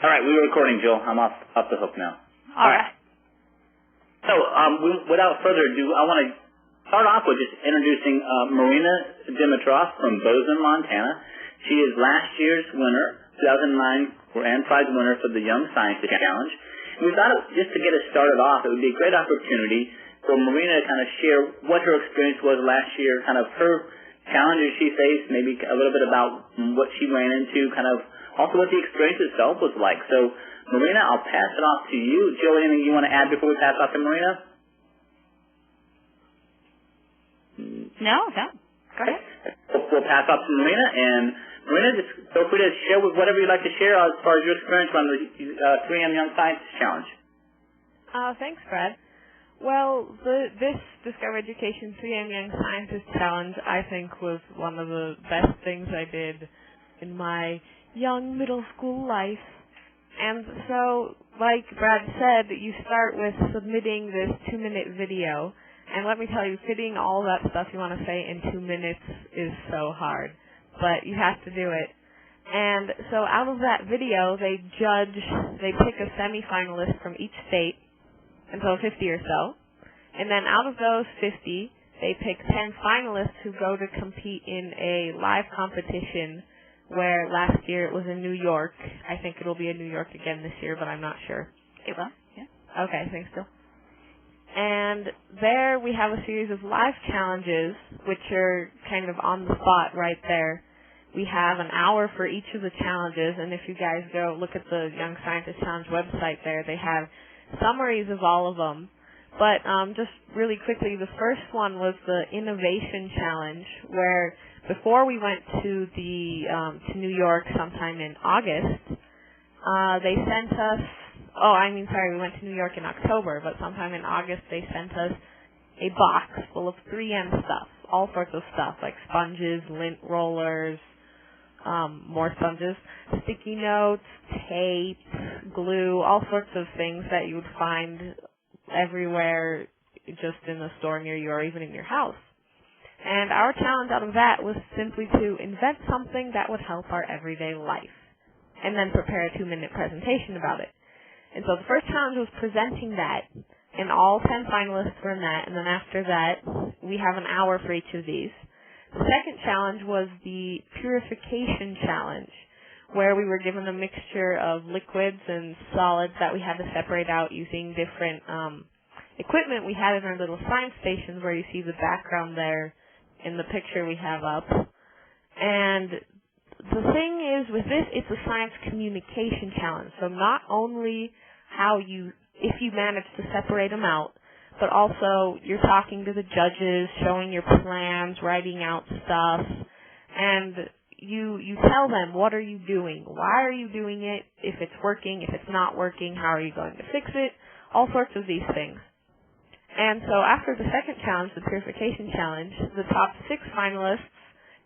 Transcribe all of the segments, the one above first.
All right, we were recording, Jill. I'm off the hook now. All right. So, without further ado, I want to start off with just introducing Marina Dimitrov from Bozeman, Montana. She is last year's winner, 2009 Grand Prize winner for the Young Scientist Challenge. And we thought just to get us started off, it would be a great opportunity for Marina to kind of share what her experience was last year, kind of her challenges she faced, maybe a little bit about what she ran into, kind of also what the experience itself was like. So, Marina, I'll pass it off to you. Jill, anything you want to add before we pass off to Marina? No. Go ahead. We'll pass off to Marina, and Marina, just feel free to share with whatever you'd like to share as far as your experience on the 3M Young Scientist Challenge. Thanks, Fred. Well, this Discover Education 3M Young Scientist Challenge, I think, was one of the best things I did in my young middle school life. And so, like Brad said, you start with submitting this 2-minute video. And let me tell you, fitting all that stuff you want to say in 2 minutes is so hard. But you have to do it. And so out of that video, they pick a semifinalist from each state, and so 50 or so. And then out of those 50, they pick 10 finalists who go to compete in a live competition where last year it was in New York. I think it'll be in New York again this year, but I'm not sure. It will, yeah. Okay, thanks, Jill. And there we have a series of live challenges, which are kind of on the spot right there. We have an hour for each of the challenges, and if you guys go look at the Young Scientist Challenge website there, they have summaries of all of them. But just really quickly, the first one was the Innovation Challenge, where before we went to New York sometime in August, they sent us, we went to New York in October, but sometime in August they sent us a box full of 3M stuff, all sorts of stuff, like sponges, lint rollers, more sponges, sticky notes, tape, glue, all sorts of things that you would find everywhere just in a store near you or even in your house. And our challenge out of that was simply to invent something that would help our everyday life and then prepare a 2-minute presentation about it. And so the first challenge was presenting that, and all 10 finalists were in that, and then after that, we have an hour for each of these. The second challenge was the Purification Challenge, where we were given a mixture of liquids and solids that we had to separate out using different equipment we had in our little science stations, where you see the background there in the picture we have up. And the thing is, with this, it's a science communication challenge. So not only if you manage to separate them out, but also you're talking to the judges, showing your plans, writing out stuff, and you tell them, what are you doing? Why are you doing it? If it's working, if it's not working, how are you going to fix it? All sorts of these things. And so after the second challenge, the Purification Challenge, the top 6 finalists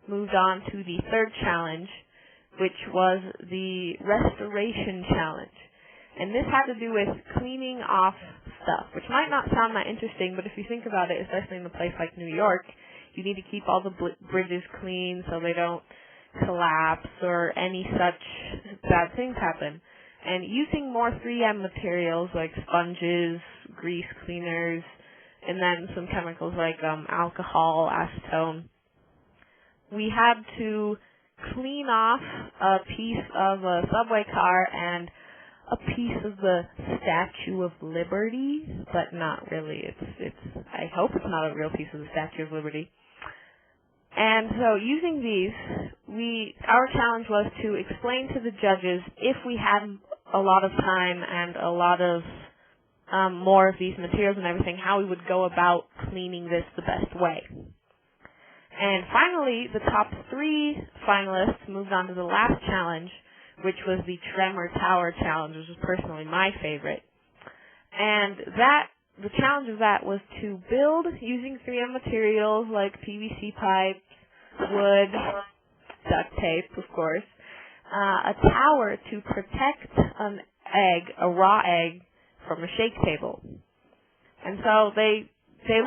moved on to the third challenge, which was the Restoration Challenge. And this had to do with cleaning off stuff, which might not sound that interesting, but if you think about it, especially in a place like New York, you need to keep all the bridges clean so they don't collapse or any such bad things happen. And using more 3M materials like sponges, grease cleaners, and then some chemicals like alcohol, acetone, we had to clean off a piece of a subway car and a piece of the Statue of Liberty, but not really. I hope it's not a real piece of the Statue of Liberty. And so using these, our challenge was to explain to the judges, if we had a lot of time and a lot of more of these materials and everything, how we would go about cleaning this the best way. And finally, the top 3 finalists moved on to the last challenge, which was the Tremor Tower Challenge, which was personally my favorite. And the challenge of that was to build, using 3M materials like PVC pipes, wood, duct tape, of course, a tower to protect a raw egg from a shake table. And so they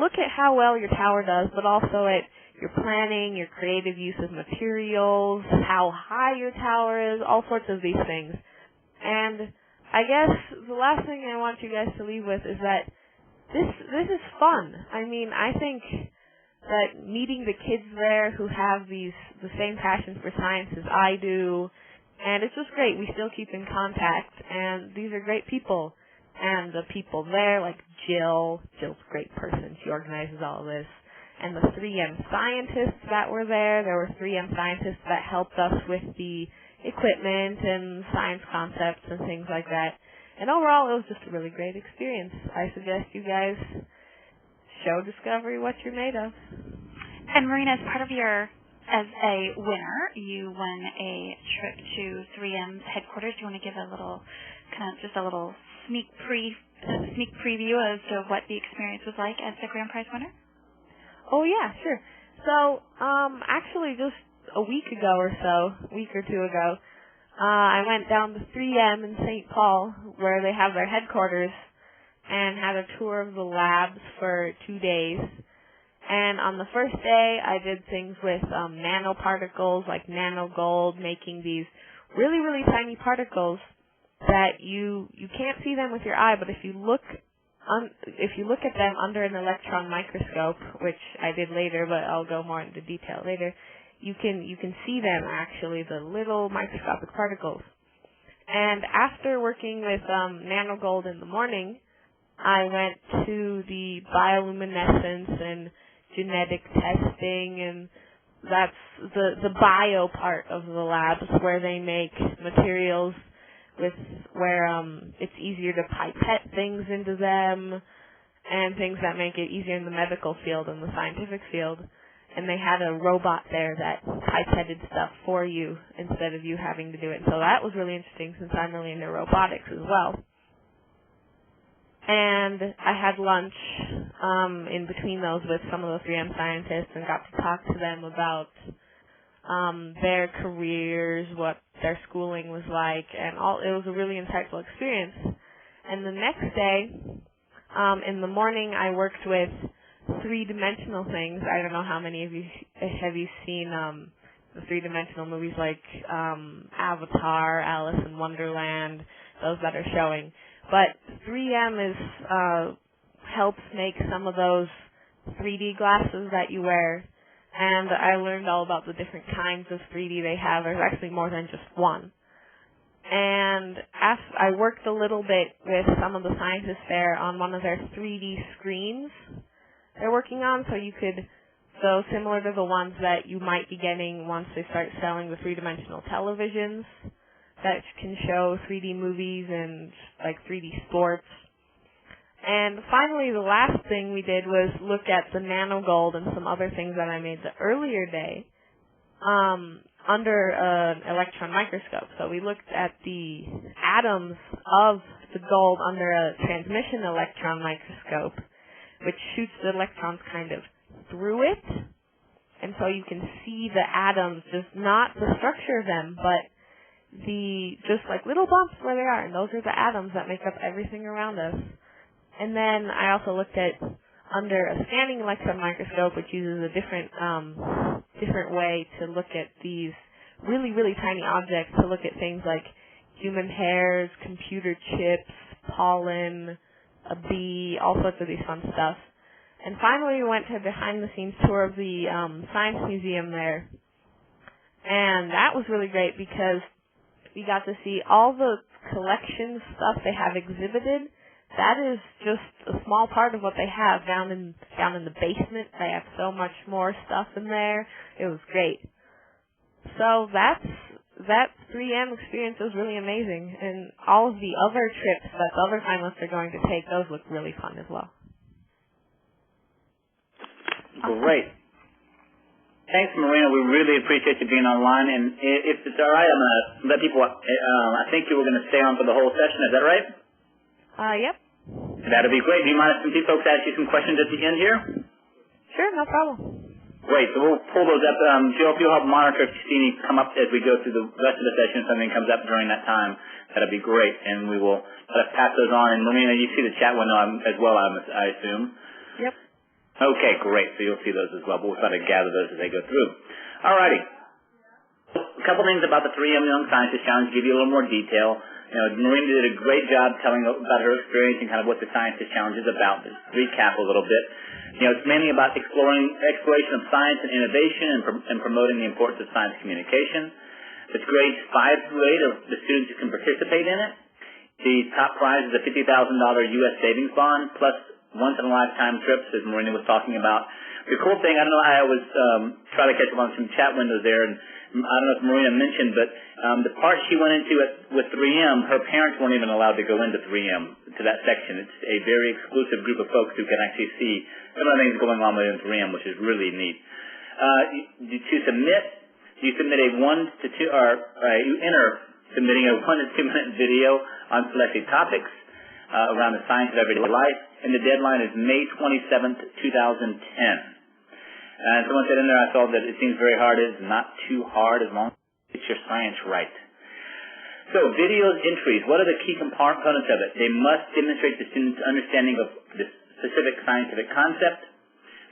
look at how well your tower does, but also at your planning, your creative use of materials, how high your tower is, all sorts of these things. And I guess the last thing I want you guys to leave with is that this is fun. I mean, I think that meeting the kids there who have the same passion for science as I do, and it's just great. We still keep in contact, and these are great people. And the people there, like Jill's a great person. She organizes all of this. And the 3M scientists that were there were 3M scientists that helped us with the equipment and science concepts and things like that. And overall, it was just a really great experience. I suggest you guys show Discovery what you're made of. And Marina, as a winner, you won a trip to 3M's headquarters. Do you want to give a little sneak preview as to what the experience was like as the grand prize winner? Oh yeah, sure. So, actually just a week or two ago, I went down to 3M in St. Paul, where they have their headquarters, and had a tour of the labs for 2 days. And on the first day, I did things with nanoparticles, like nanogold, making these really, really tiny particles that you can't see them with your eye, but if you look at them under an electron microscope, which I did later, but I'll go more into detail later, you can see them actually, the little microscopic particles. And after working with nanogold in the morning, I went to the bioluminescence and genetic testing, and that's the bio part of the labs where they make materials where it's easier to pipette things into them and things that make it easier in the medical field and the scientific field. And they had a robot there that pipetted stuff for you instead of you having to do it. So that was really interesting since I'm really into robotics as well. And I had lunch in between those with some of the 3M scientists and got to talk to them about their careers, what their schooling was like, and it was a really insightful experience. And the next day, in the morning, I worked with three-dimensional things. I don't know how many of you have seen the three-dimensional movies like Avatar, Alice in Wonderland, those that are showing. But 3M helps make some of those 3D glasses that you wear. And I learned all about the different kinds of 3D they have. There's actually more than just one. And I worked a little bit with some of the scientists there on one of their 3D screens they're working on, so similar to the ones that you might be getting once they start selling the three-dimensional televisions that can show 3D movies and like 3D sports. And finally, the last thing we did was look at the nanogold and some other things that I made the earlier day under an electron microscope. So we looked at the atoms of the gold under a transmission electron microscope, which shoots the electrons kind of through it. And so you can see the atoms, just not the structure of them, but just like little bumps where they are. And those are the atoms that make up everything around us. And then I also looked at under a scanning electron microscope, which uses a different way to look at these really, really tiny objects, to look at things like human hairs, computer chips, pollen, a bee, all sorts of these fun stuff. And finally, we went to a behind-the-scenes tour of the Science Museum there. And that was really great because we got to see all the collection stuff they have exhibited. That is just a small part of what they have down in the basement. They have so much more stuff in there. It was great. So that 3M experience was really amazing, and all of the other trips that the other finalists are going to take, those look really fun as well. Great. Thanks, Marina. We really appreciate you being online. And if it's all right, I'm going to let people. I think you were going to stay on for the whole session. Is that right? Yep. That'll be great. Do you mind if some folks ask you some questions at the end here? Sure, no problem. Great. So we'll pull those up. Jill, if you'll help monitor if you see any come up as we go through the rest of the session, if something comes up during that time, that'll be great. And we will pass those on. And Marina, you see the chat window as well, I assume. Yep. Okay, great. So you'll see those as well. But we'll try to gather those as they go through. All righty. A couple things about the 3M Young Scientist Challenge, give you a little more detail. Marina did a great job telling about her experience and kind of what the Scientist Challenge is about. Just recap a little bit. It's mainly about exploration of science and innovation and promoting the importance of science communication. It's grades 5 through 8 of the students who can participate in it. The top prize is a $50,000 U.S. savings bond plus once-in-a-lifetime trips, as Marina was talking about. The cool thing, I don't know, I was trying to catch up on some chat windows there, and I don't know if Marina mentioned, but the part she went into with 3M, her parents weren't even allowed to go into 3M, to that section. It's a very exclusive group of folks who can actually see some of the things going on within 3M, which is really neat. To submit, you submit a 1 to 2, or you enter submitting a 1 to 2 minute video on selected topics around the science of everyday life, and the deadline is May 27th, 2010. And someone said in there, I saw that it seems very hard. It's not too hard as long as you get your science right. So, video entries. What are the key components of it? They must demonstrate the student's understanding of the specific scientific concept.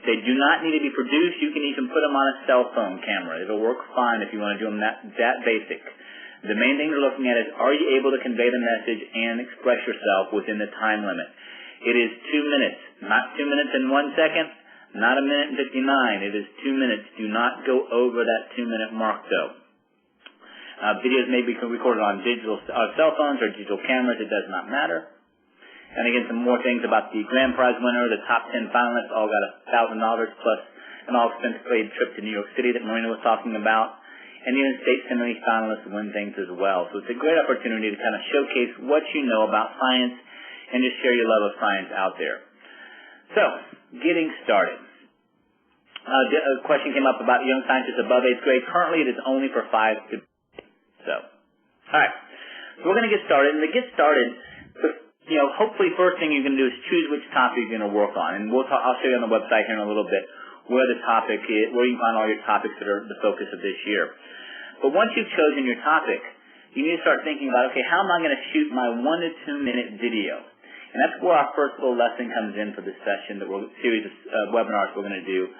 They do not need to be produced. You can even put them on a cell phone camera. It'll work fine if you want to do them that basic. The main thing they're looking at is, are you able to convey the message and express yourself within the time limit? It is 2 minutes, not 2 minutes and 1 second. Not 1 minute and 59. It is 2 minutes. Do not go over that 2-minute mark, though. Videos may be recorded on digital cell phones or digital cameras. It does not matter. And again, some more things about the grand prize winner. The top 10 finalists all got $1,000 plus an all-expense-paid trip to New York City that Marina was talking about. And even state semi-finalists win things as well. So it's a great opportunity to kind of showcase what you know about science and just share your love of science out there. So, getting started. A question came up about young scientists above 8th grade. Currently, it is only for 5 to 8. So, all right. So we're going to get started. And to get started, hopefully first thing you're going to do is choose which topic you're going to work on. And I'll show you on the website here in a little bit where the topic is, where you can find all your topics that are the focus of this year. But once you've chosen your topic, you need to start thinking about, okay, how am I going to shoot my 1 to 2 minute video? And that's where our first little lesson comes in for this session, series of webinars we're going to do.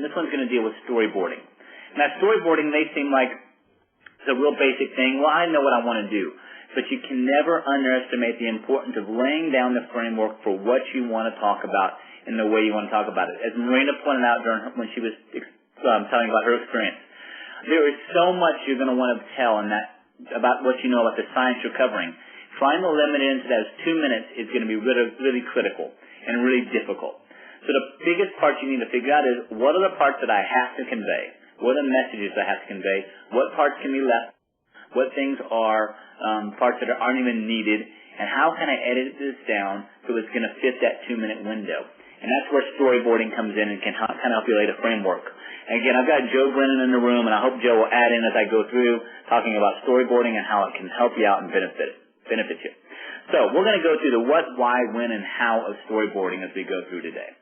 This one's going to deal with storyboarding. Now, storyboarding may seem like it's a real basic thing. Well, I know what I want to do. But you can never underestimate the importance of laying down the framework for what you want to talk about and the way you want to talk about it. As Marina pointed out when she was telling about her experience, there is so much you're going to want to tell about what you know about the science you're covering. Trying to limit it into those 2 minutes is going to be really, really critical and really difficult. So the biggest part you need to figure out is, what are the parts that I have to convey? What are the messages I have to convey? What parts can be left? What things are parts that aren't even needed? And how can I edit this down so it's going to fit that 2-minute window? And that's where storyboarding comes in and can kind of help you lay the framework. And again, I've got Joe Brennan in the room, and I hope Joe will add in as I go through talking about storyboarding and how it can help you out and benefit you. So we're going to go through the what, why, when, and how of storyboarding as we go through today.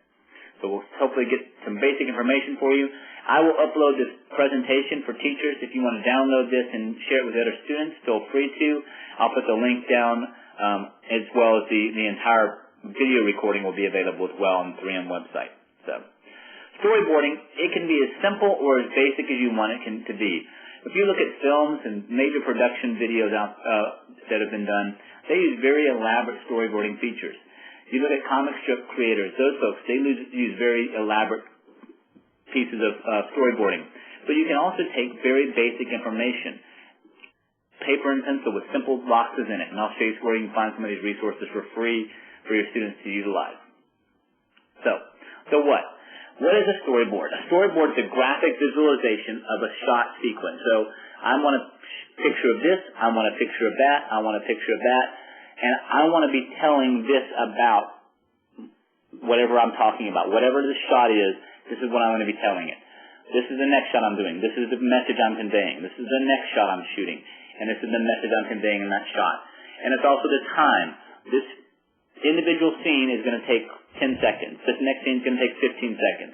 So we'll hopefully get some basic information for you. I will upload this presentation for teachers. If you want to download this and share it with other students, feel free to. I'll put the link down as well as the entire video recording will be available as well on the 3M website. So storyboarding, it can be as simple or as basic as you want it to be. If you look at films and major production videos that have been done, they use very elaborate storyboarding features. You look at comic strip creators, those folks, they use very elaborate pieces of storyboarding. But you can also take very basic information, paper and pencil with simple boxes in it, and I'll show you where you can find some of these resources for free for your students to utilize. So what? What is a storyboard? A storyboard is a graphic visualization of a shot sequence. So I want a picture of this, I want a picture of that, I want a picture of that, and I want to be telling this about whatever I'm talking about. Whatever the shot is, this is what I'm going to be telling it. This is the next shot I'm doing. This is the message I'm conveying. This is the next shot I'm shooting. And this is the message I'm conveying in that shot. And it's also the time. This individual scene is going to take 10 seconds. This next scene is going to take 15 seconds.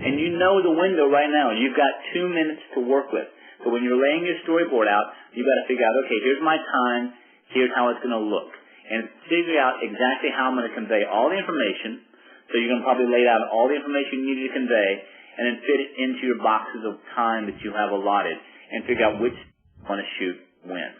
And you know the window right now. You've got 2 minutes to work with. So when you're laying your storyboard out, you've got to figure out, okay, here's my time. Here's how it's going to look. And figure out exactly how I'm going to convey all the information. So you're going to probably lay out all the information you need to convey and then fit it into your boxes of time that you have allotted and figure out which you want to shoot when.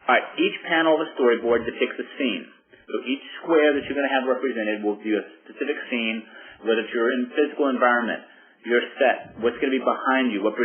All right, each panel of a storyboard depicts a scene. So each square that you're going to have represented will do a specific scene, whether it's your physical environment, your set, what's going to be behind you, what's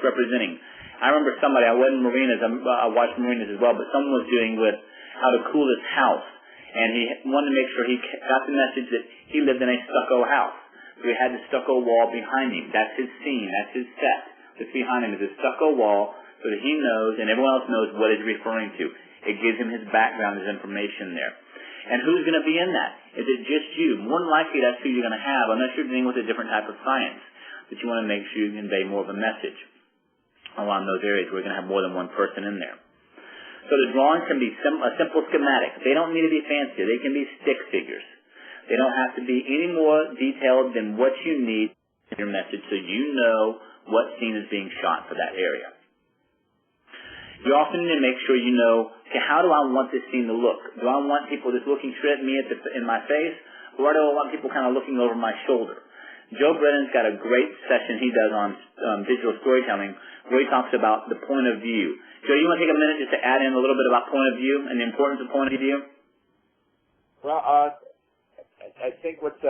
representing. I remember somebody, I wasn't marinas, I watched marinas as well, but someone was doing with how to cool his house. And he wanted to make sure he got the message that he lived in a stucco house. So he had the stucco wall behind him. That's his scene, that's his set. What's behind him is a stucco wall so that he knows and everyone else knows what he's referring to. It gives him his background, his information there. And who's going to be in that? Is it just you? More than likely that's who you're going to have, unless you're dealing with a different type of science. But you want to make sure you convey more of a message along those areas where you're going to have more than one person in there. So the drawings can be a simple schematic. They don't need to be fancy. They can be stick figures. They don't have to be any more detailed than what you need in your message so you know what scene is being shot for that area. You often need to make sure you know, okay, how do I want this scene to look? Do I want people just looking straight at me in my face, or do I want people kind of looking over my shoulder? Joe Brennan's got a great session he does on digital storytelling where he talks about the point of view. Joe, you want to take a minute just to add in a little bit about point of view and the importance of point of view? Well, I think what's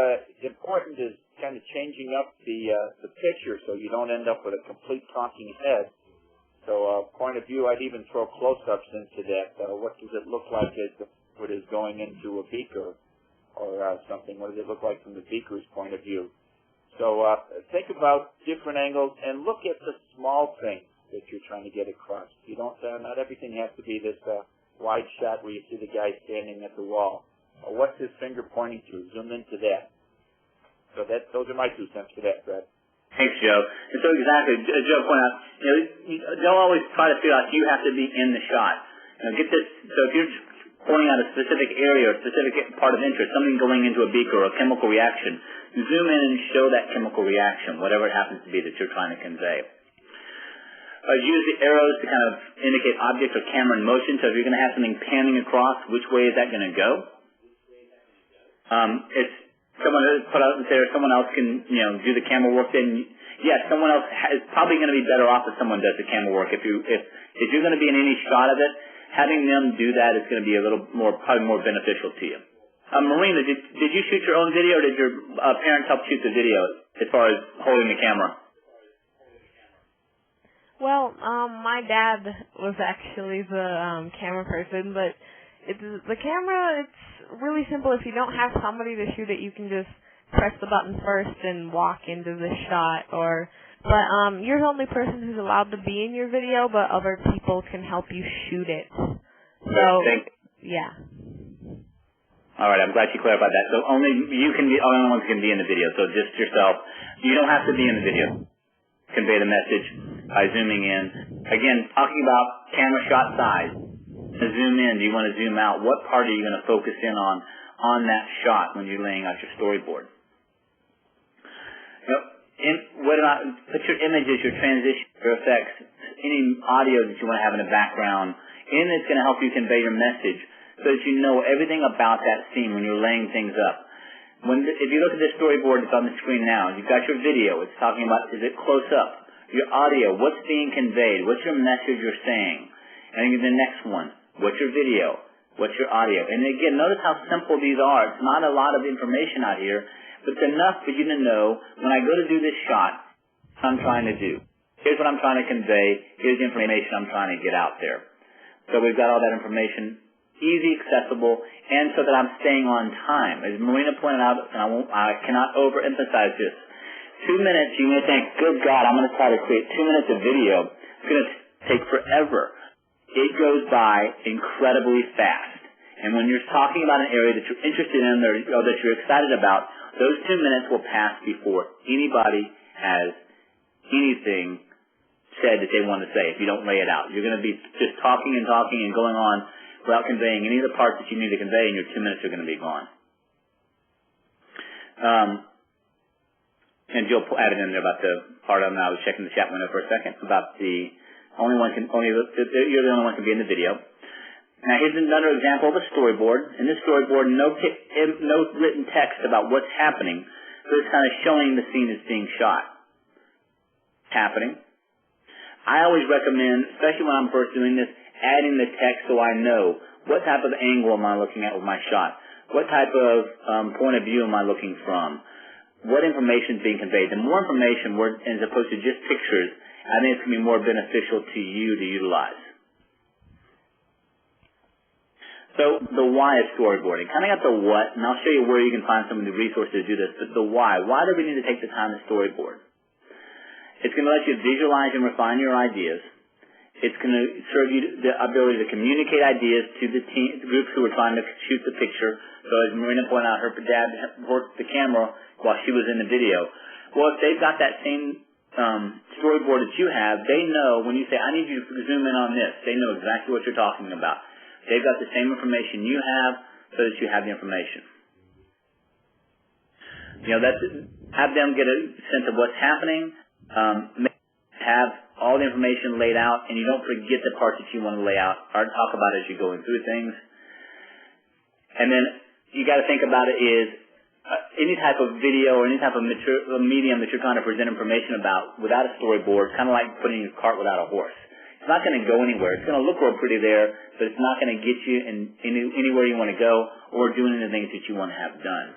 important is kind of changing up the picture so you don't end up with a complete talking head. So point of view, I'd even throw close-ups into that. What does it look like as the liquid is going into a beaker or something? What does it look like from the beaker's point of view? So think about different angles and look at the small things that you're trying to get across. You don't. Not everything has to be this wide shot where you see the guy standing at the wall. What's his finger pointing to? Zoom into that. So those are my 2 cents to that, Brad. Thanks, Joe. And so exactly, as Joe pointed out, don't always try to feel like you have to be in the shot. Get this. So if you're pointing out a specific area or a specific part of interest, something going into a beaker or a chemical reaction, zoom in and show that chemical reaction, whatever it happens to be that you're trying to convey. Use the arrows to kind of indicate object or camera in motion. So if you're going to have something panning across, which way is that going to go? It's someone put out there, someone else can, do the camera work. Then yes, someone else is probably going to be better off if someone does the camera work. If you're going to be in any shot of it, having them do that is going to be a little more, probably more beneficial to you. Marina, did you shoot your own video, or did your parents help shoot the video as far as holding the camera? Well, my dad was actually the camera person, but the camera, it's really simple. If you don't have somebody to shoot it, you can just press the button first and walk into the shot. But you're the only person who's allowed to be in your video, but other people can help you shoot it. So, yeah. All right, I'm glad you clarified that. So only you can be, only ones can be in the video. So just yourself. You don't have to be in the video. Convey the message by zooming in. Again, talking about camera shot size. To zoom in, do you want to zoom out? What part are you going to focus in on that shot when you're laying out your storyboard? Put your images, your transitions, your effects, any audio that you want to have in the background, and it's going to help you convey your message so that you know everything about that scene when you're laying things up. If you look at this storyboard that's on the screen now, you've got your video. It's talking about, is it close up? Your audio, what's being conveyed? What's your message you're saying? And then the next one, what's your video? What's your audio? And again, notice how simple these are. It's not a lot of information out here, but it's enough for you to know when I go to do this shot, what I'm trying to do. Here's what I'm trying to convey. Here's the information I'm trying to get out there. So we've got all that information, easy, accessible, and so that I'm staying on time. As Marina pointed out, and I cannot overemphasize this, 2 minutes, you may think, good God, I'm going to try to create 2 minutes of video. It's going to take forever. It goes by incredibly fast. And when you're talking about an area that you're interested in or that you're excited about, those 2 minutes will pass before anybody has anything said that they want to say if you don't lay it out. You're going to be just talking and going on without conveying any of the parts that you need to convey, and your 2 minutes are going to be gone. And Jill added in there about the part of I was checking the chat window for a second about you're the only one can be in the video. Now here's another example of a storyboard. In this storyboard, no written text about what's happening, but it's kind of showing the scene is being shot. It's happening. I always recommend, especially when I'm first doing this, adding the text so I know what type of angle am I looking at with my shot, what type of point of view am I looking from, what information is being conveyed. The more information, as opposed to just pictures, I think it's going to be more beneficial to you to utilize. So the why of storyboarding. Kind of got the what, and I'll show you where you can find some of the resources to do this, but the why. Why do we need to take the time to storyboard? It's going to let you visualize and refine your ideas. It's going to serve you the ability to communicate ideas to the groups who are trying to shoot the picture. So as Marina pointed out, her dad worked the camera while she was in the video. Well, if they've got that same storyboard that you have, they know when you say, I need you to zoom in on this, they know exactly what you're talking about. They've got the same information you have so that you have the information. You know, have them get a sense of what's happening, have all the information laid out, and you don't forget the parts that you want to lay out or talk about as you're going through things. And then you got to think about it is any type of video or any type of medium that you're trying to present information about without a storyboard, kind of like putting your cart without a horse. It's not going to go anywhere. It's going to look real pretty there, but it's not going to get you anywhere you want to go or doing the things that you want to have done.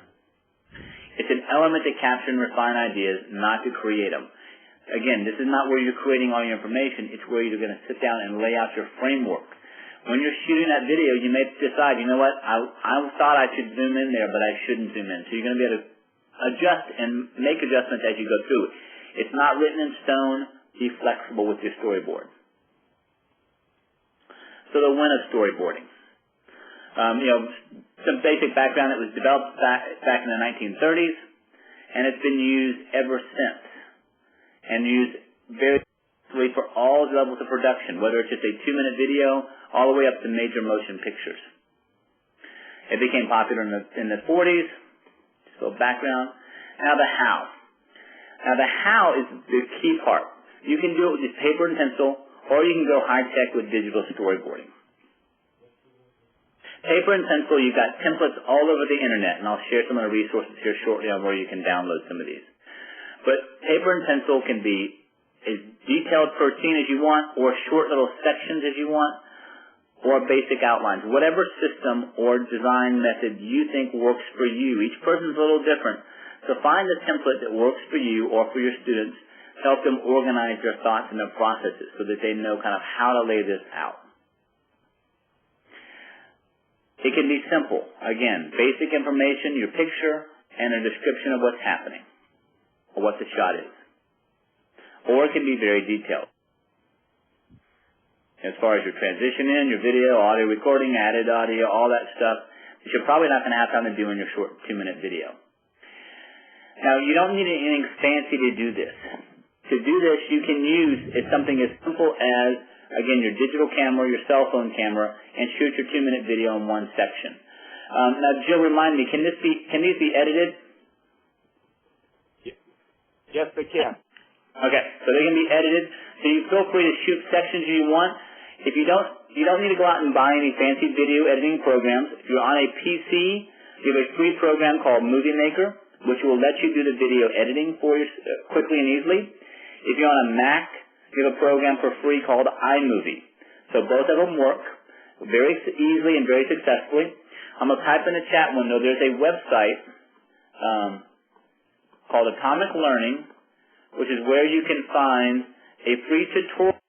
It's an element to capture and refine ideas, not to create them. Again, this is not where you're creating all your information. It's where you're going to sit down and lay out your framework. When you're shooting that video, you may decide, you know what, I thought I should zoom in there, but I shouldn't zoom in. So you're going to be able to adjust and make adjustments as you go through it. It's not written in stone. Be flexible with your storyboard. So the when of storyboarding. You know, some basic background. It was developed back in the 1930s, and it's been used ever since, and used very successfully for all levels of production, whether it's just a 2-minute video all the way up to major motion pictures. It became popular in the 40s. So background. Now the how. Now the how is the key part. You can do it with just paper and pencil, or you can go high-tech with digital storyboarding. Paper and pencil, you've got templates all over the internet, and I'll share some of the resources here shortly on where you can download some of these. But paper and pencil can be as detailed per scene as you want, or short little sections as you want, or basic outlines. Whatever system or design method you think works for you. Each person's a little different. So find a template that works for you or for your students. Help them organize their thoughts and their processes so that they know kind of how to lay this out. It can be simple. Again, basic information, your picture, and a description of what's happening or what the shot is. Or it can be very detailed. As far as your transition in, your video, audio recording, added audio, all that stuff, that you're probably not going to have time to do in your short 2-minute video. Now, you don't need anything fancy to do this. To do this, you can use something as simple as, again, your digital camera, your cell phone camera, and shoot your 2-minute video in one section. Now, Jill, remind me, can these be edited? Yes, they can. Okay, so they can be edited. So you feel free to shoot sections you want. If you don't need to go out and buy any fancy video editing programs. If you're on a PC, you have a free program called Movie Maker, which will let you do the video editing for you quickly and easily. If you're on a Mac, you have a program for free called iMovie. So both of them work very easily and very successfully. I'm going to type in the chat window. There's a website called Atomic Learning, which is where you can find a free tutorial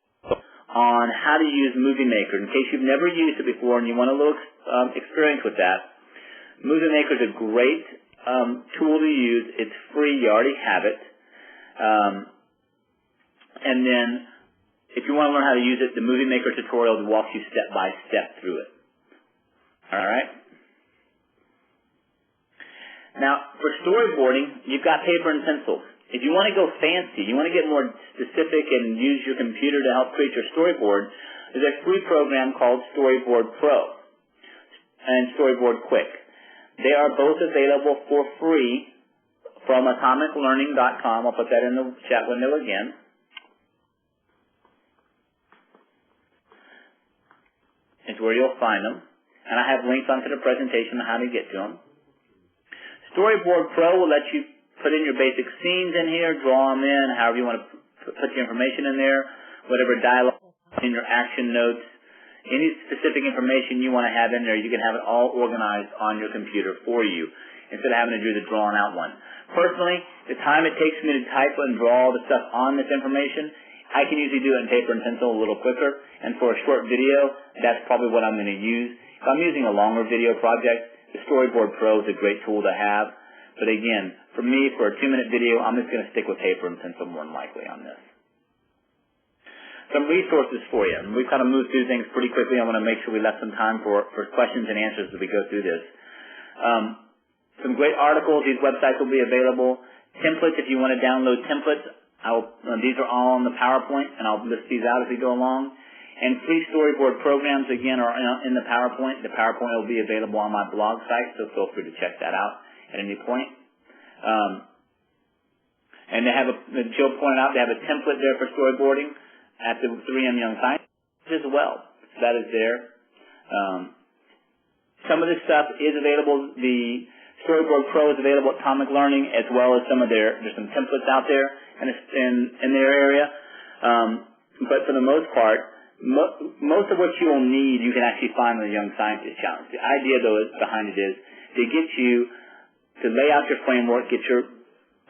on how to use Movie Maker. In case you've never used it before and you want a little experience with that, Movie Maker is a great tool to use. It's free. You already have it. And then if you want to learn how to use it, the Movie Maker tutorial walks you step by step through it. All right? Now, for storyboarding, you've got paper and pencil. If you want to go fancy, you want to get more specific and use your computer to help create your storyboard, there's a free program called Storyboard Pro and Storyboard Quick. They are both available for free from atomiclearning.com. I'll put that in the chat window again. It's where you'll find them. And I have links onto the presentation on how to get to them. Storyboard Pro will let you put in your basic scenes in here, draw them in, however you want to put your information in there, whatever dialogue in your action notes. Any specific information you want to have in there, you can have it all organized on your computer for you instead of having to do the drawn out one. Personally, the time it takes me to type and draw all the stuff on this information, I can usually do it in paper and pencil a little quicker, and for a short video, that's probably what I'm going to use. If I'm using a longer video project, the Storyboard Pro is a great tool to have, but again, for me, for a 2-minute video, I'm just going to stick with paper and pencil more than likely on this. Some resources for you. And we've kind of moved through things pretty quickly. I want to make sure we left some time for questions and answers as we go through this. Some great articles. These websites will be available. Templates, if you want to download templates, these are all on the PowerPoint, and I'll list these out as we go along. And free storyboard programs, again, are in the PowerPoint. The PowerPoint will be available on my blog site, so feel free to check that out at any point. And they have Joe pointed out, they have a template there for storyboarding at the 3M Young Scientist as well. So that is there. Some of this stuff is available. The Storyboard Pro is available at Atomic Learning, as well as there's some templates out there in their area. But for the most part, most of what you will need, you can actually find in the Young Scientist Challenge. The idea, though, behind it is to get you to lay out your framework, get your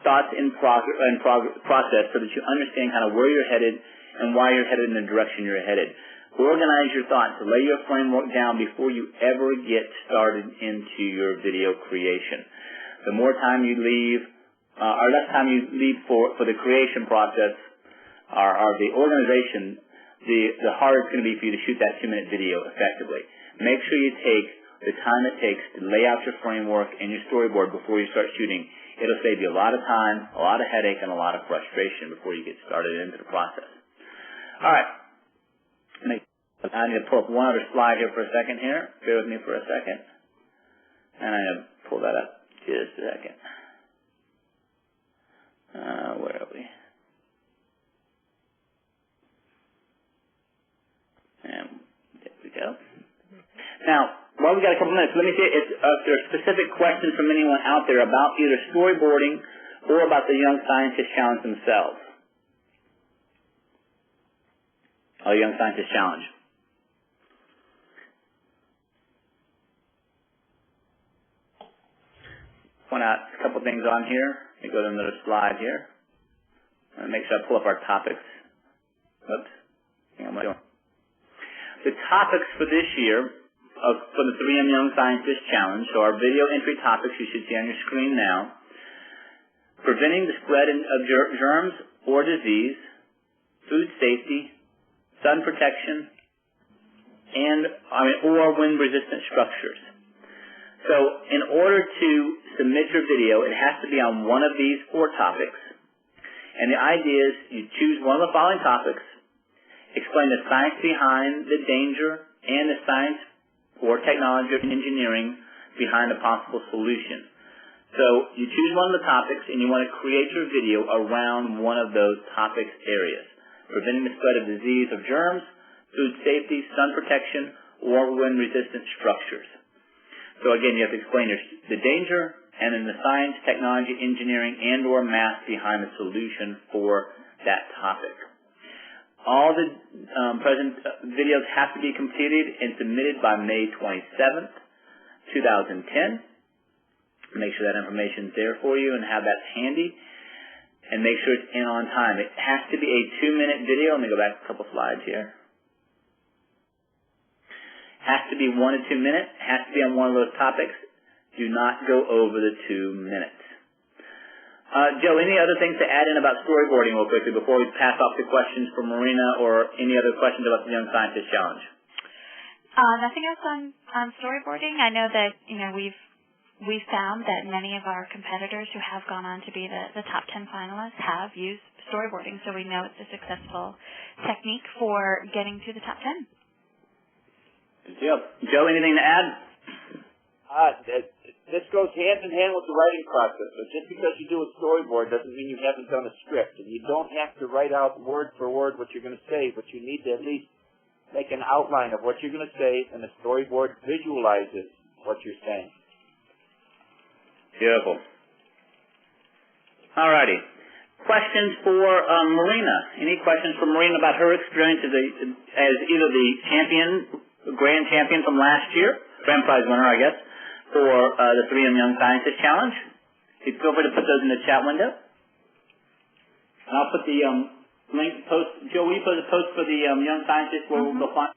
thoughts in process so that you understand kind of where you're headed and why you're headed in the direction you're headed. Organize your thoughts, lay your framework down before you ever get started into your video creation. The more time you leave, or less time you leave for the creation process, or the organization, the harder it's going to be for you to shoot that 2-minute video effectively. Make sure you take the time it takes to lay out your framework and your storyboard before you start shooting. It'll save you a lot of time, a lot of headache, and a lot of frustration before you get started into the process. All right. I need to pull up one other slide here for a second here. Bear with me for a second. And I'm going to pull that up just a second. Where are we? And there we go. Now, while we got a couple minutes, let me see if there are specific questions from anyone out there about either storyboarding or about the Young Scientist Challenge themselves. Young Scientist Challenge. Point out a couple things on here. Let me go to another slide here. I'm going to make sure I pull up our topics. Oops. Hang on, what am I doing? The topics for this year for the 3M Young Scientist Challenge, so our video entry topics you should see on your screen now. Preventing the spread of germs or disease, food safety, sun protection, or wind-resistant structures. So in order to submit your video, it has to be on one of these 4 topics. And the idea is you choose one of the following topics, explain the science behind the danger and the science or technology or engineering behind a possible solution. So you choose one of the topics and you want to create your video around one of those topics areas. Preventing the spread of disease or germs, food safety, sun protection, or wind-resistant structures. So again, you have to explain the danger and then the science, technology, engineering, and or math behind the solution for that topic. All the present videos have to be completed and submitted by May 27th, 2010. Make sure that information is there for you and have that handy. And make sure it's in on time. It has to be a 2-minute video. Let me go back a couple slides here. Has to be 1 to 2 minutes. Has to be on one of those topics. Do not go over the 2 minutes. Joe, any other things to add in about storyboarding real quickly before we pass off the questions for Marina or any other questions about the Young Scientist Challenge? Nothing else on storyboarding. I know that we've found that many of our competitors who have gone on to be the top 10 finalists have used storyboarding, so we know it's a successful technique for getting to the top 10. Good deal. Joe, anything to add? This goes hand in hand with the writing process. So just because you do a storyboard doesn't mean you haven't done a script. And you don't have to write out word for word what you're going to say, but you need to at least make an outline of what you're going to say, and the storyboard visualizes what you're saying. Beautiful. All righty. Questions for Marina? Any questions for Marina about her experience as either the champion grand champion from last year, grand prize winner, I guess, for the 3M Young Scientist Challenge. Feel free to put those in the chat window. And I'll put the link post. Joe, will you put a post for the Young Scientist where we'll find?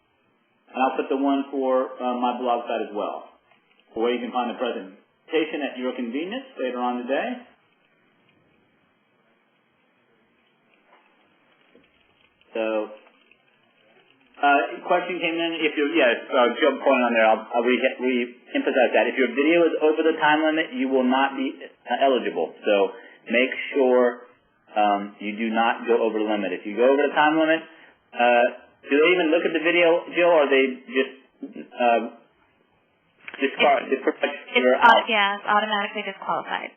And I'll put the one for my blog site as well, where you can find the presentation at your convenience later on today. So, question came in. If you're, Joe pointed on there. I'll re-emphasize that. If your video is over the time limit, you will not be eligible. So make sure you do not go over the limit. If you go over the time limit, do they even look at the video, Jill, or they just disqualify? It's automatically disqualified.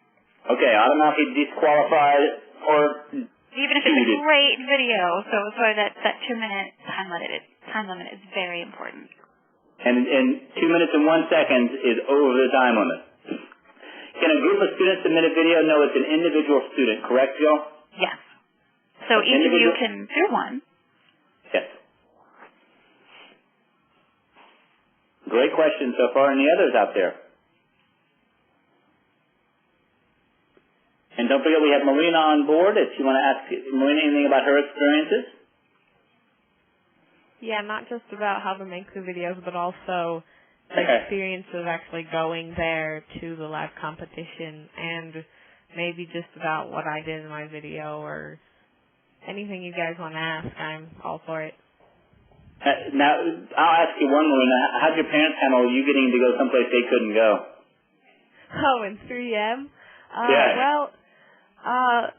Okay, automatically disqualified, or even if it's a great video. So that 2-minute time limit is very important. And 2 minutes and 1 second is over the time limit. Can a group of students submit a video? No, it's an individual student, correct, Jill? Yes. So each of you can do one. Yes. Great question so far. Any others out there? And don't forget we have Marina on board if you want to ask Marina anything about her experiences. Yeah, not just about how to make the videos, but also the experience of actually going there to the live competition, and maybe just about what I did in my video, or anything you guys want to ask. I'm all for it. Now, I'll ask you one, Marina. How'd your parents handle you getting to go someplace they couldn't go? Oh, in 3M? Well,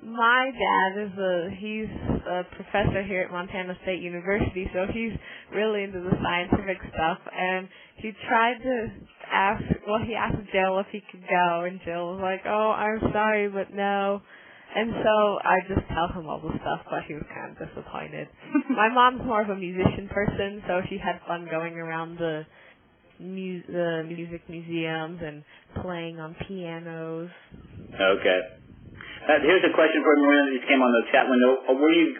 my dad he's a professor here at Montana State University, so he's really into the scientific stuff, and he tried to he asked Jill if he could go, and Jill was like, oh, I'm sorry, but no. And so I just tell him all the stuff, but he was kind of disappointed. My mom's more of a musician person, so she had fun going around the music museums and playing on pianos. Okay. Here's a question for Marina that just came on the chat window. Were you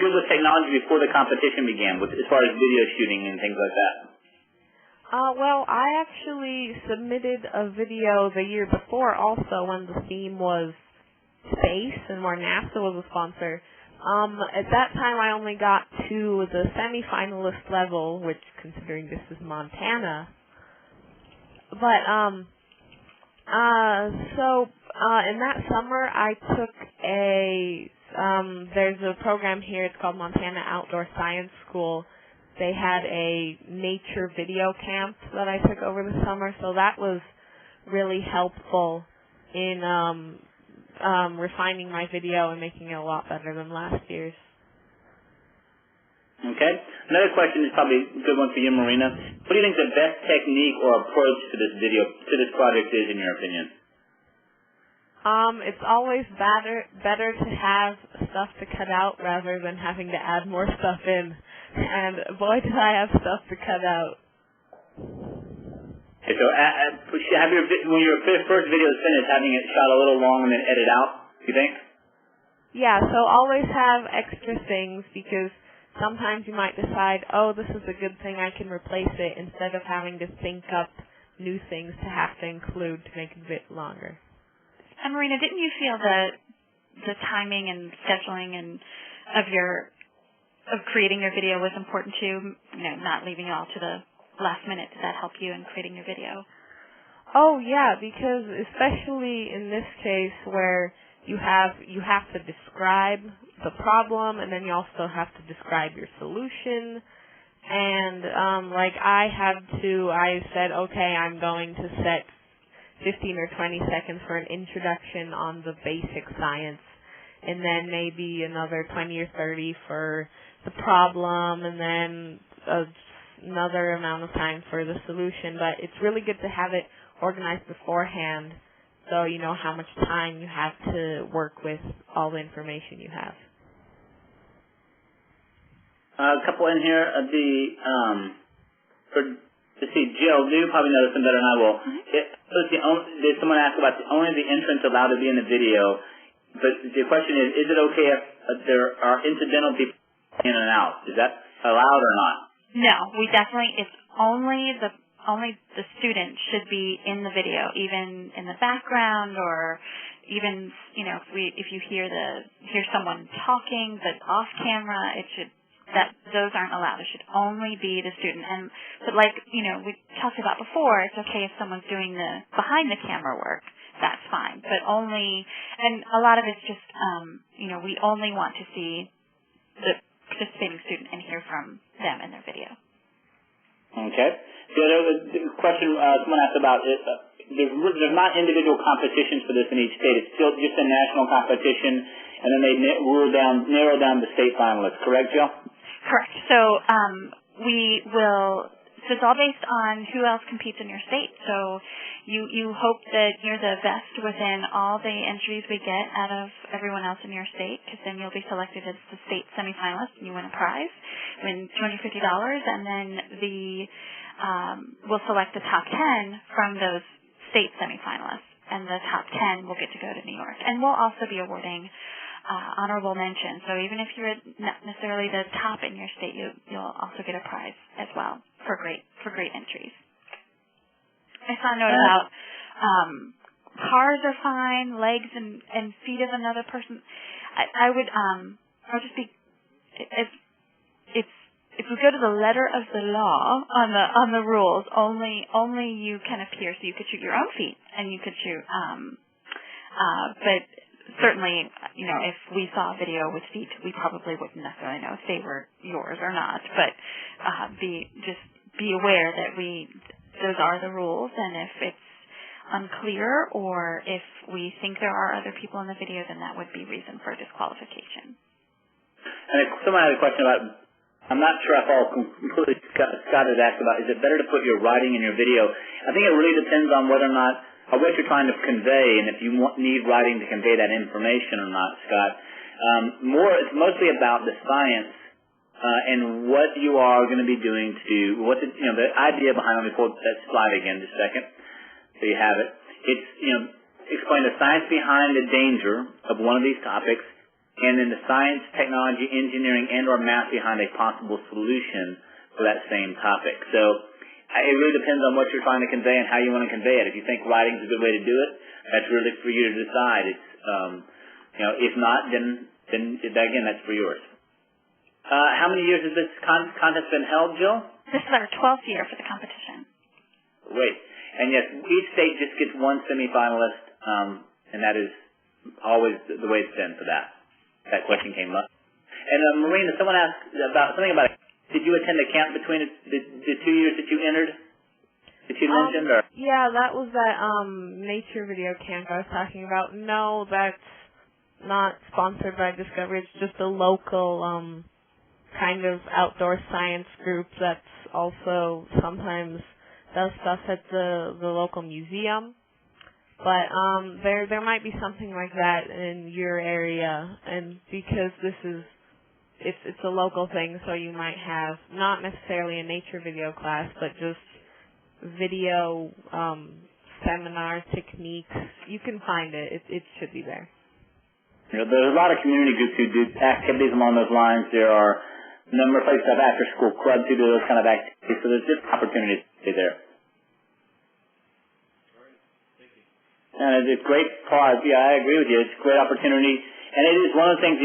good with technology before the competition began, as far as video shooting and things like that? Well, I actually submitted a video the year before also when the theme was space and where NASA was a sponsor. At that time I only got to the semi-finalist level, which, considering this is Montana. But, in that summer I took there's a program here, it's called Montana Outdoor Science School. They had a nature video camp that I took over the summer, so that was really helpful in refining my video and making it a lot better than last year's. Okay. Another question is probably a good one for you, Marina. What do you think the best technique or approach to this project is, in your opinion? It's always better to have stuff to cut out rather than having to add more stuff in. And boy, did I have stuff to cut out. Okay, so when your first video is finished, having it shot a little long and then edit out, you think? Yeah, so always have extra things, because sometimes you might decide, oh, this is a good thing, I can replace it, instead of having to think up new things to have to include to make it a bit longer. And Marina, didn't you feel that the timing and scheduling and of creating your video was important too? Not leaving it all to the last minute. Did that help you in creating your video? Oh yeah, because especially in this case where you have to describe the problem, and then you also have to describe your solution. And I said, okay, I'm going to set 15 or 20 seconds for an introduction on the basic science, and then maybe another 20 or 30 for the problem, and then another amount of time for the solution. But it's really good to have it organized beforehand, so you know how much time you have to work with all the information you have. A couple in here. Let's see, Jill, you probably know this one better than I will. Did someone ask about only the entrance allowed to be in the video? But the question is it okay if there are incidental people in and out? Is that allowed or not? No, we definitely, it's only the student should be in the video, even in the background, or even, if you hear someone talking but off camera, those aren't allowed. It should only be the student. But like, we talked about before, it's okay if someone's doing the behind the camera work. That's fine. But and a lot of it's just, we only want to see the participating student and hear from them in their video. Okay. The question someone asked about is, there's not individual competitions for this in each state. It's still just a national competition, and then they narrow down the state finalists. Correct, Jill? Correct. So so it's all based on who else competes in your state. So you hope that you're the best within all the entries we get out of everyone else in your state, because then you'll be selected as the state semifinalist and you win a prize, win $250, and then we'll select the top 10 from those state semifinalists, and the top 10 will get to go to New York. And we'll also be awarding honorable mention. So even if you're not necessarily the top in your state, you'll also get a prize as well for great entries. I saw a note about cars are fine, legs and feet of another person. I would just be if we go to the letter of the law on the rules, only you can appear. So you could shoot your own feet and you could shoot but certainly, if we saw a video with feet, we probably wouldn't necessarily know if they were yours or not. But be aware that those are the rules, and if it's unclear or if we think there are other people in the video, then that would be reason for disqualification. And someone had a question about, I'm not sure if all completely Scott had asked about, is it better to put your writing in your video? I think it really depends on whether or not, or what you're trying to convey, and if you need writing to convey that information or not, Scott. It's mostly about the science and what you are going to be doing the idea behind. Let me pull that slide again just a second, so you have it. It's explain the science behind the danger of one of these topics, and then the science, technology, engineering, and/or math behind a possible solution for that same topic. So it really depends on what you're trying to convey and how you want to convey it. If you think writing is a good way to do it, that's really for you to decide. It's if not, then again, that's for yours. How many years has this contest been held, Jill? This is our 12th year for the competition. Great. And yes, each state just gets one semifinalist, and that is always the way it's been for that. That question came up. And Marina, someone asked something about, did you attend a camp between the 2 years that you entered? That you mentioned? Or? Yeah, that was that nature video camp I was talking about. No, that's not sponsored by Discovery. It's just a local kind of outdoor science group that's also sometimes does stuff at the local museum. But there might be something like that in your area, and because it's a local thing, so you might have not necessarily a nature video class, but just video seminar techniques. You can find it. It should be there. There's a lot of community groups who do activities along those lines. There are a number of places that have after-school clubs who do those kind of activities, so there's just opportunities to be there. And it's a great part. Yeah, I agree with you. It's a great opportunity, and it is one of the things.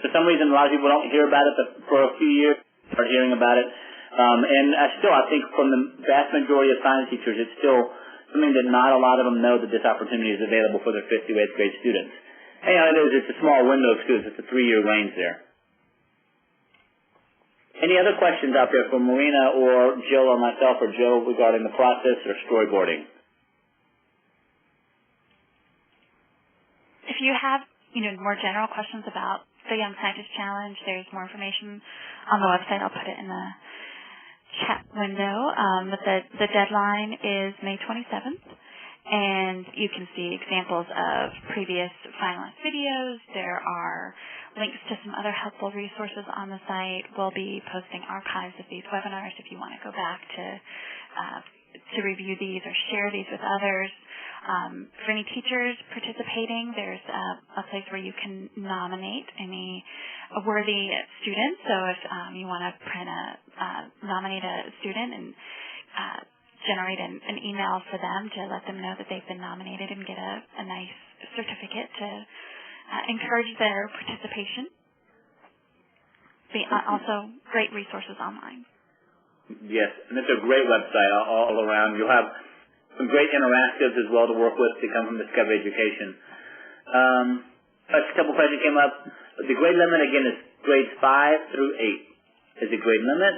For some reason, a lot of people don't hear about it, but for a few years, start hearing about it. And I think from the vast majority of science teachers, it's still something that not a lot of them know that this opportunity is available for their 5th through 8th grade students. And it's a small window of students. It's a 3-year range there. Any other questions out there from Marina or Jill or myself or Joe regarding the process or storyboarding? If you have, more general questions about the Young Scientist Challenge, there's more information on the website. I'll put it in the chat window. But the deadline is May 27th, and you can see examples of previous finalist videos. There are links to some other helpful resources on the site. We'll be posting archives of these webinars if you want to go back to review these or share these with others. For any teachers participating, there's a place where you can nominate any worthy student. So if you want to print a nominate a student and generate an email for them to let them know that they've been nominated and get a nice certificate to encourage their participation. Also, great resources online. Yes, and it's a great website all around. You'll have some great interactives as well to work with to come from Discovery Education. A couple questions came up. The grade limit, again, is grades 5 through 8 is the grade limit.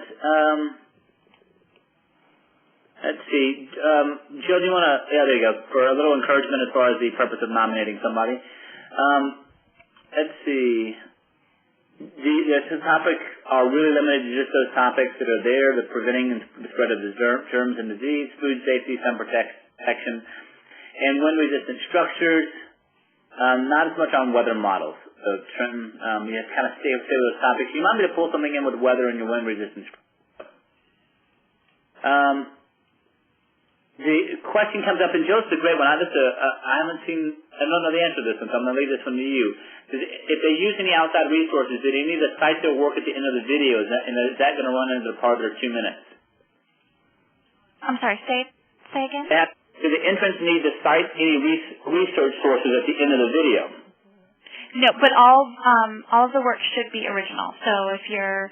Let's see. Jill, do you want to... Yeah, there you go. For a little encouragement as far as the purpose of nominating somebody. Let's see. The topics are really limited to just those topics that are there, the preventing the spread of the germs and disease, food safety, sun protection, and wind-resistant structures, not as much on weather models. So, Trenton, you have to kind of stay with those topics. You might be to pull something in with weather and your wind-resistant structures. The question comes up, and Joe's a great one. I don't know the answer to this one, so I'm going to leave this one to you. If they use any outside resources, do they need to cite their work at the end of the video? Is that going to run into the part of their 2 minutes? I'm sorry, say again? Do the entrants need to cite any research sources at the end of the video? No, but all of the work should be original. So if you're,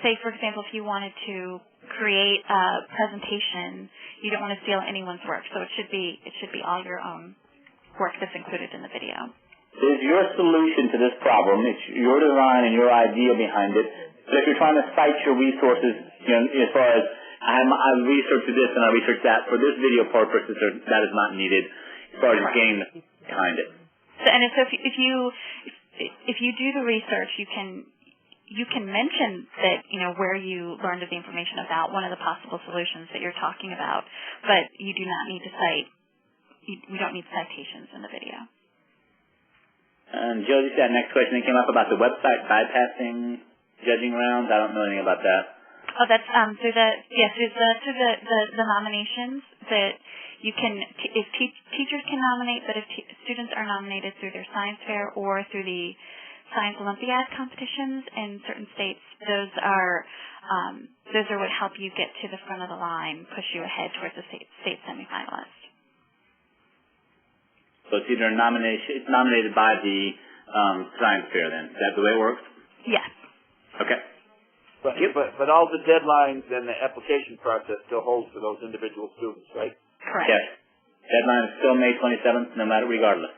say for example, if you wanted to create a presentation, you don't want to steal anyone's work. So it should be all your own work that's included in the video. Is your solution to this problem, it's your design and your idea behind it, but if you're trying to cite your resources, as far as I researched this and I researched that, for this video purposes, that is not needed as far as getting behind it. So, and so if you do the research, you can mention that, where you learned of the information about one of the possible solutions that you're talking about, but you do not need to cite, we don't need citations in the video. And Joe, you said next question that came up about the website bypassing judging rounds. I don't know anything about that. Oh, that's through the nominations that you can, if teachers can nominate, but if students are nominated through their science fair or through the Science Olympiad competitions in certain states, those are what help you get to the front of the line, push you ahead towards the state semifinalist. So it's either it's nominated by the science fair then. Is that the way it works? Yes. Okay. But all the deadlines and the application process still holds for those individual students, right? Correct. Yes. Deadline is still May 27th, regardless.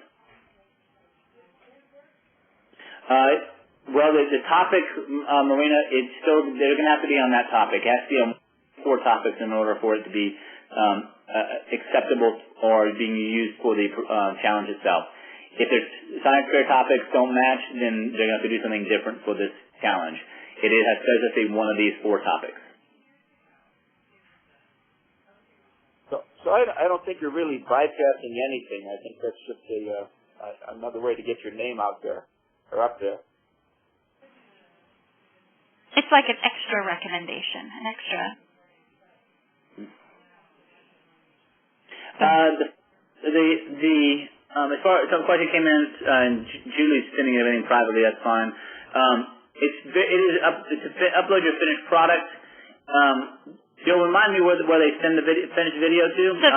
Well, the topic, Marina, they're going to have to be on that topic. It has to be on 4 topics in order for it to be acceptable or being used for the challenge itself. If their science fair topics don't match, then they're going to have to do something different for this challenge. It has to be one of these 4 topics. So I don't think you're really bypassing anything. I think that's just another way to get your name out there or up there. It's like an extra recommendation, an extra. As far as some question came in, and Julie's sending everything privately, that's fine. It is up to upload your finished product. Jill, remind me where they send the finished video to. So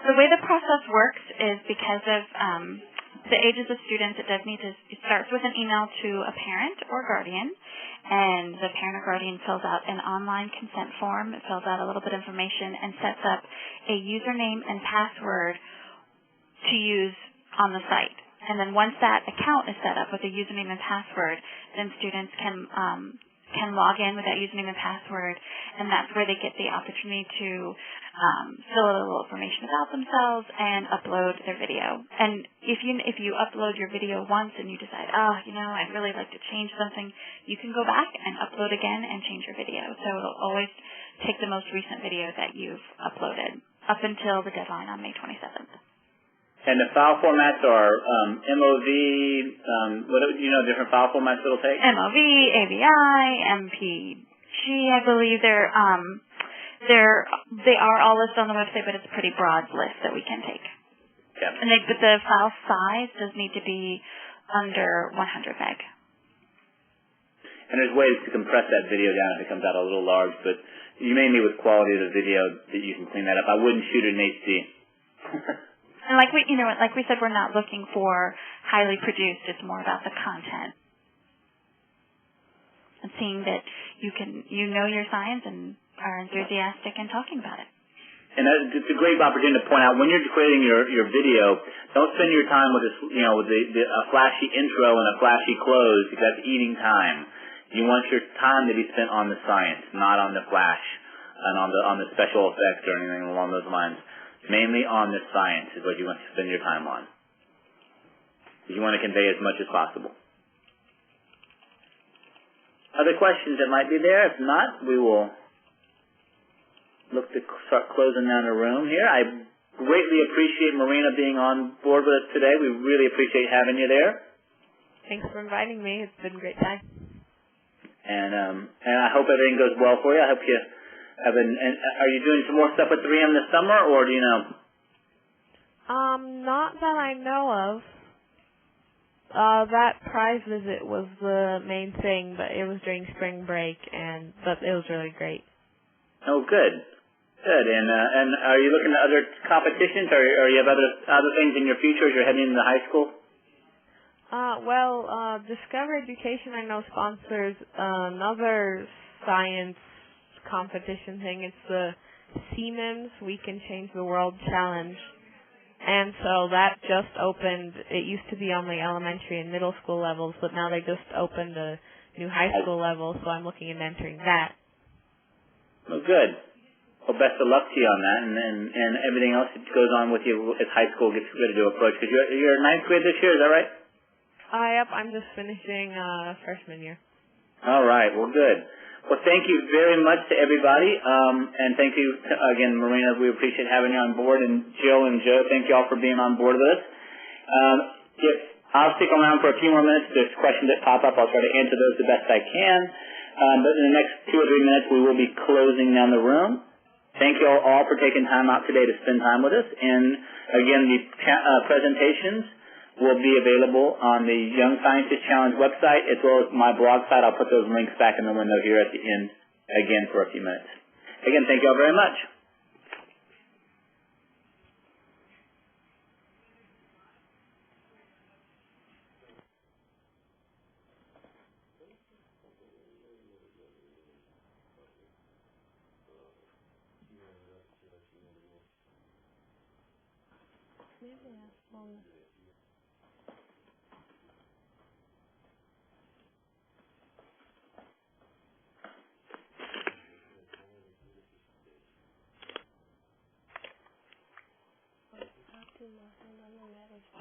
the way the process works is because of the ages of students. It starts with an email to a parent or guardian, and the parent or guardian fills out an online consent form. It fills out a little bit of information and sets up a username and password to use on the site. And then once that account is set up with a username and password, then students can log in with that username and password, and that's where they get the opportunity to fill out a little information about themselves and upload their video. And if you upload your video once and you decide, I'd really like to change something, you can go back and upload again and change your video. So it'll always take the most recent video that you've uploaded up until the deadline on May 27th. And the file formats are MOV, different file formats it'll take? MOV, AVI, MPG, I believe they are all listed on the website, but it's a pretty broad list that we can take. Yeah. But the file size does need to be under 100 meg. And there's ways to compress that video down if it comes out a little large, but you mainly with quality of the video that you can clean that up. I wouldn't shoot it in HD. And like we said, we're not looking for highly produced. It's more about the content and seeing that you know your science and are enthusiastic in talking about it. And it's a great opportunity to point out when you're creating your video, don't spend your time with this, with a flashy intro and a flashy close, because that's eating time. You want your time to be spent on the science, not on the flash and on the special effects or anything along those lines. Mainly on the science is what you want to spend your time on. You want to convey as much as possible. Other questions that might be there? If not, we will look to start closing down the room here. I greatly appreciate Marina being on board with us today. We really appreciate having you there. Thanks for inviting me. It's been a great time. And I hope everything goes well for you. I hope you have and are you doing some more stuff with 3M this summer, or do you know? Not that I know of. That prize visit was the main thing, but it was during spring break, but it was really great. Oh, good. Good. And are you looking at other competitions, or you have other things in your future as you're heading into high school? Discover Education, I know, sponsors another science competition thing. It's the Siemens We Can Change the World Challenge. And so that just opened. It used to be only elementary and middle school levels, but now they just opened a new high school level, so I'm looking at entering that. Well, good. Well, best of luck to you on that, and everything else that goes on with you as high school gets ready to approach. Because you're ninth grade this year, is that right? Yep, I'm just finishing freshman year. All right. Well, good. Well, thank you very much to everybody, and thank you again, Marina. We appreciate having you on board, and Jill and Joe, thank you all for being on board with us. I'll stick around for a few more minutes. If there's questions that pop up, I'll try to answer those the best I can. But in the next 2 or 3 minutes, we will be closing down the room. Thank you all for taking time out today to spend time with us. And again, the presentations will be available on the Young Scientist Challenge website as well as my blog site. I'll put those links back in the window here at the end again for a few minutes. Again, thank you all very much.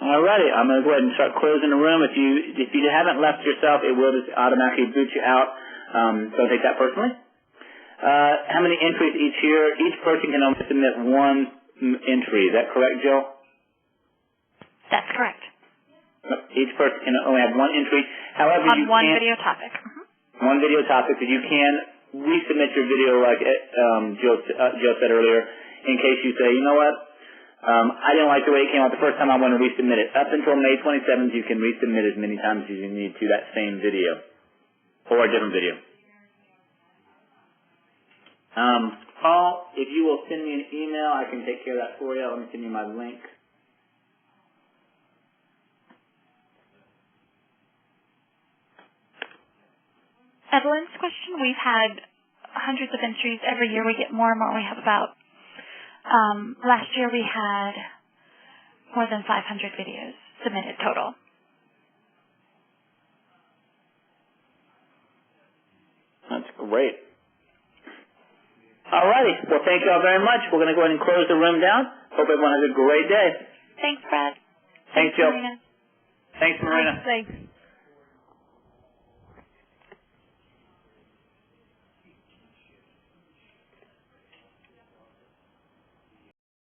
Alrighty, I'm going to go ahead and start closing the room. If you haven't left yourself, it will just automatically boot you out. Don't take that personally. How many entries each year? Each person can only submit one entry. Is that correct, Jill? That's correct. Each person can only have one entry. However, on one video topic. Mm-hmm. One video topic, but you can resubmit your video, like Jill said earlier, in case you say, you know what, I didn't like the way it came out the first time, I want to resubmit it. Up until May 27th, you can resubmit as many times as you need to that same video or a different video. Paul, if you will send me an email, I can take care of that for you. Let me send you my link. Evelyn's question, we've had hundreds of entries every year. We get more and more. We have about, last year we had more than 500 videos submitted total. That's great. Alrighty. Well, thank you all very much. We're going to go ahead and close the room down. Hope everyone has a great day. Thanks, Brad. Thanks, Jill. Marina. Thanks, Marina. Thanks.